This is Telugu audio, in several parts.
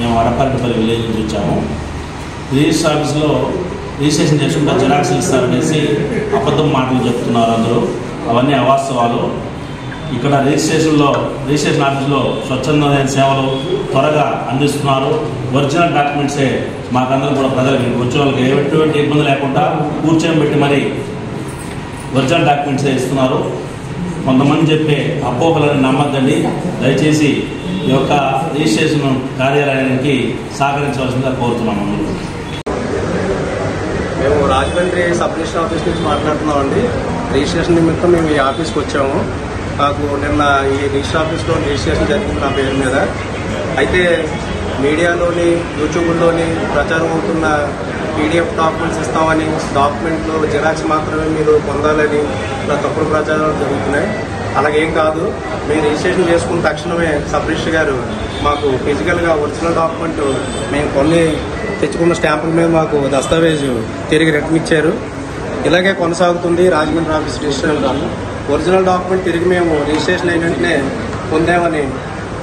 మేము వడపర్తిపల్లి విలేజ్ నుంచి వచ్చాము. రిజిస్టర్ ఆఫీస్లో రిజిస్ట్రేషన్ చేసుకుంటే జిరాక్స్లు ఇస్తారనేసి అబద్ధం మాటలు చెప్తున్నారు అందరూ. అవన్నీ అవాస్తవాలు. ఇక్కడ రిజిస్ట్రేషన్ ఆఫీస్లో స్వచ్ఛందమైన సేవలు త్వరగా అందిస్తున్నారు. ఒరిజినల్ డాక్యుమెంట్సే మాకందరూ కూడా ప్రజలకి వచ్చే వాళ్ళకి ఎటువంటి ఇబ్బంది లేకుండా కూర్చొని పెట్టి మరి ఒరిజినల్ డాక్యుమెంట్సే ఇస్తున్నారు. కొంతమంది చెప్పే అపోహలను నమ్మద్దండి. దయచేసి ఈ యొక్క రిజిస్ట్రేషన్ కార్యాలయానికి సహకరించవలసిందిగా కోరుతున్నాము. మేము రాజమండ్రి సబ్ రిజిస్టర్ ఆఫీస్ నుంచి మాట్లాడుతున్నామండి. రిజిస్ట్రేషన్ నిమిత్తం మేము ఈ ఆఫీస్కి వచ్చాము. నాకు నిన్న ఈ రిజిస్టర్ ఆఫీస్లో రిజిస్ట్రేషన్ జరిగింది నా పేరు మీద. అయితే మీడియాలోని యూట్యూబ్లోని ప్రచారం అవుతున్న పీడిఎఫ్ డాక్యుమెంట్స్ ఇస్తామని, డాక్యుమెంట్లో జిరాక్స్ మాత్రమే మీరు పొందాలని ఇలా తప్పుడు ప్రచారాలు జరుగుతున్నాయి. అలాగేం కాదు. మేము రిజిస్ట్రేషన్ చేసుకున్న తక్షణమే సబ్ రిజిస్టర్ గారు మాకు ఫిజికల్గా ఒరిజినల్ డాక్యుమెంట్ మేము కొన్ని తెచ్చుకున్న స్టాంపుల మీద మాకు దస్తావేజు తిరిగి రిటర్న్ ఇచ్చారు. ఇలాగే కొనసాగుతుంది Rajahmundry office registration. Original document తిరిగి మేము రిజిస్ట్రేషన్ అయిన వెంటనే పొందామని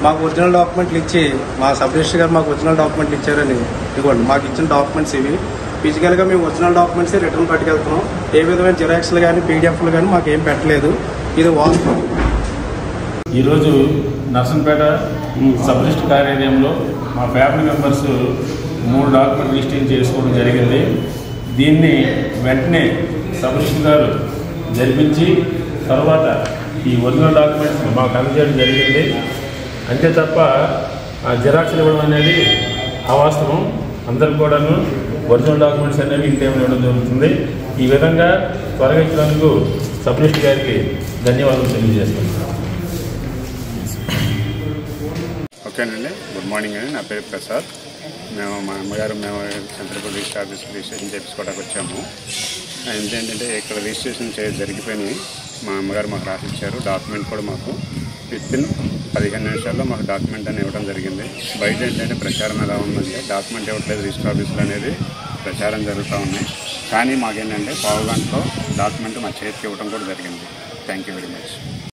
మాకు ఒరిజినల్ డాక్యుమెంట్లు ఇచ్చి మా సబ్ రిజిస్టర్ గారు మాకు ఒరిజినల్ డాక్యుమెంట్లు ఇచ్చారని ఇవ్వండి. మాకు ఇచ్చిన డాక్యుమెంట్స్ ఇవి. ఫిజికల్గా మేము ఒరిజినల్ డాక్యుమెంట్స్ రిటర్న్ పట్టుకెళ్తున్నాం. ఏ విధమైన జిరాక్స్లు కానీ పీడిఎఫ్లు కానీ మాకు ఏం పెట్టలేదు. ఇది వాస్తవం. ఈరోజు నర్సంపేట సబ్ రిజిస్టర్ కార్యాలయంలో మా ఫ్యామిలీ మెంబర్స్ 3 డాక్యుమెంట్ రిజిస్ట్రేషన్ చేసుకోవడం జరిగింది. దీన్ని వెంటనే సబ్ రిజిస్టర్ గారు జరిపించి తర్వాత ఈ ఒరిజినల్ డాక్యుమెంట్స్ మాకు అందజేయడం జరిగింది. అంతే తప్ప ఆ జిరాక్స్లు ఇవ్వడం అనేది అవాస్తవం. అందరికి కూడాను ఒరిజినల్ డాక్యుమెంట్స్ అనేవి ఇంటి ఇవ్వడం జరుగుతుంది. ఈ విధంగా త్వరగా ఇచ్చినందుకు సబ్ రిజిస్టర్ గారికి ధన్యవాదాలు తెలియజేస్తున్నాను. ఓకేనండి. గుడ్ మార్నింగ్ అండి. నా పేరు ప్రసాద్. మా అమ్మగారు మేము చంద్రపూర్ రిజిస్టర్ ఆఫీస్ రిజిస్ట్రేషన్ చేయించుకోవడానికి వచ్చాము. ఏంటంటే ఇక్కడ రిజిస్ట్రేషన్ జరిగిపోయినాయి. మా అమ్మగారు మాకు రాసిచ్చారు. డాక్యుమెంట్ కూడా మాకు వితిన్ 15 నిమిషాల్లో మాకు డాక్యుమెంట్ అని ఇవ్వడం జరిగింది. బయట ఏంటంటే ప్రచారం ఎలా ఉందంటే డాక్యుమెంట్ ఇవ్వట్లేదు రిజిస్టర్ ఆఫీసులు అనేది ప్రచారం జరుగుతూ ఉన్నాయి. కానీ మాకేంటంటే పావు గంటలో డాక్యుమెంట్ మా చేతికి ఇవ్వడం కూడా జరిగింది. Thank you very much.